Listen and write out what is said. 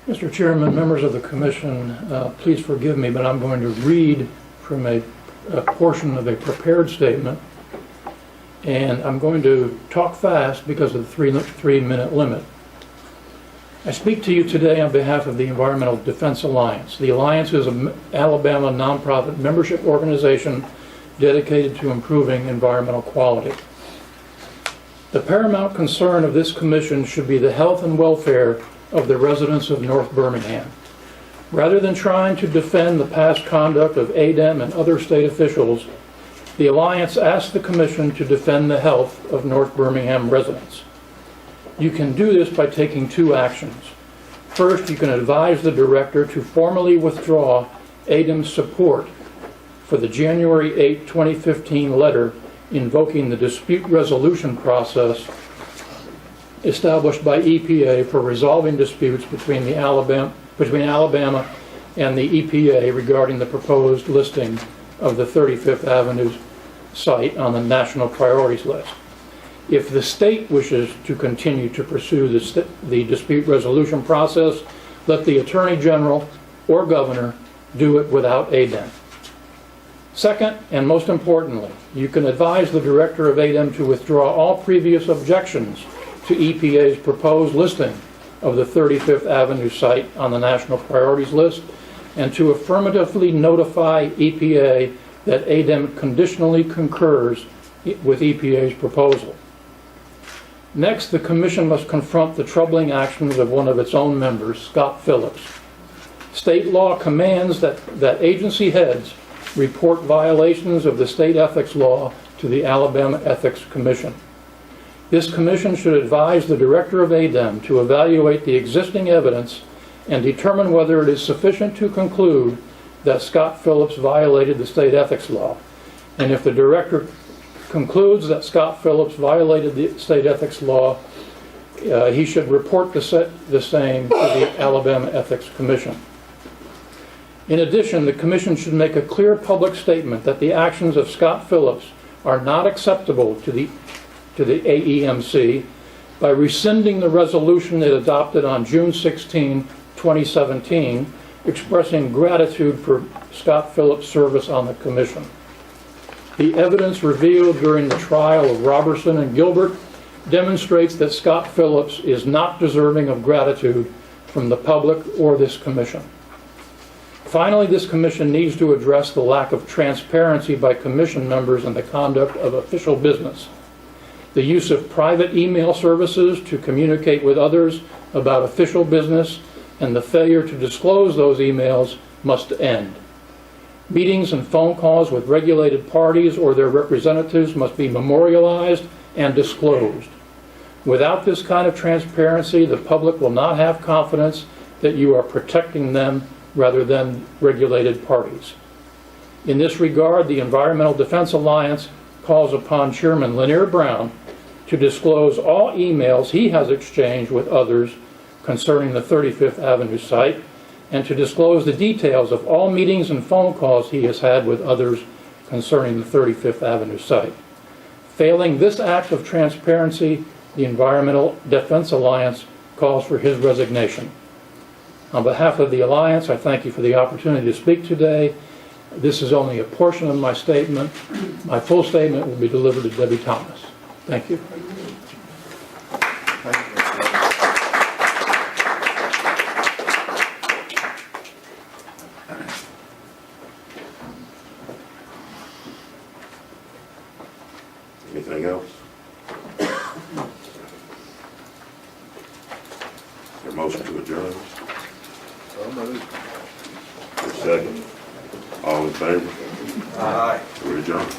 Mr. Chairman, members of the Commission, please forgive me, but I'm going to read from a portion of a prepared statement, and I'm going to talk fast because of the three-minute limit. I speak to you today on behalf of the Environmental Defense Alliance. The Alliance is an Alabama nonprofit membership organization dedicated to improving environmental quality. The paramount concern of this commission should be the health and welfare of the residents of North Birmingham. Rather than trying to defend the past conduct of ADEM and other state officials, the Alliance asks the Commission to defend the health of North Birmingham residents. You can do this by taking two actions. First, you can advise the Director to formally withdraw ADEM's support for the January 8, 2015 letter invoking the dispute resolution process established by EPA for resolving disputes between Alabama and the EPA regarding the proposed listing of the 35th Avenue site on the national priorities list. If the state wishes to continue to pursue the dispute resolution process, let the Attorney General or Governor do it without ADEM. Second, and most importantly, you can advise the Director of ADEM to withdraw all previous objections to EPA's proposed listing of the 35th Avenue site on the national priorities list, and to affirmatively notify EPA that ADEM conditionally concurs with EPA's proposal. Next, the Commission must confront the troubling actions of one of its own members, Scott Phillips. State law commands that agency heads report violations of the state ethics law to the Alabama Ethics Commission. This commission should advise the Director of ADEM to evaluate the existing evidence and determine whether it is sufficient to conclude that Scott Phillips violated the state ethics law. And if the Director concludes that Scott Phillips violated the state ethics law, he should report the same to the Alabama Ethics Commission. In addition, the Commission should make a clear public statement that the actions of Scott Phillips are not acceptable to the AEMC by rescinding the resolution it adopted on June 16, 2017, expressing gratitude for Scott Phillips' service on the Commission. The evidence revealed during the trial of Robertson and Gilbert demonstrates that Scott Phillips is not deserving of gratitude from the public or this Commission. Finally, this Commission needs to address the lack of transparency by Commission members in the conduct of official business. The use of private email services to communicate with others about official business and the failure to disclose those emails must end. Meetings and phone calls with regulated parties or their representatives must be memorialized and disclosed. Without this kind of transparency, the public will not have confidence that you are protecting them rather than regulated parties. In this regard, the Environmental Defense Alliance calls upon Chairman Lanier Brown to disclose all emails he has exchanged with others concerning the 35th Avenue site, and to disclose the details of all meetings and phone calls he has had with others concerning the 35th Avenue site. Failing this act of transparency, the Environmental Defense Alliance calls for his resignation. On behalf of the Alliance, I thank you for the opportunity to speak today. This is only a portion of my statement. My full statement will be delivered to Debbie Thomas. Thank you. Anything else? Your motion to adjourn? Second. All in favor? Aye. We're adjourned.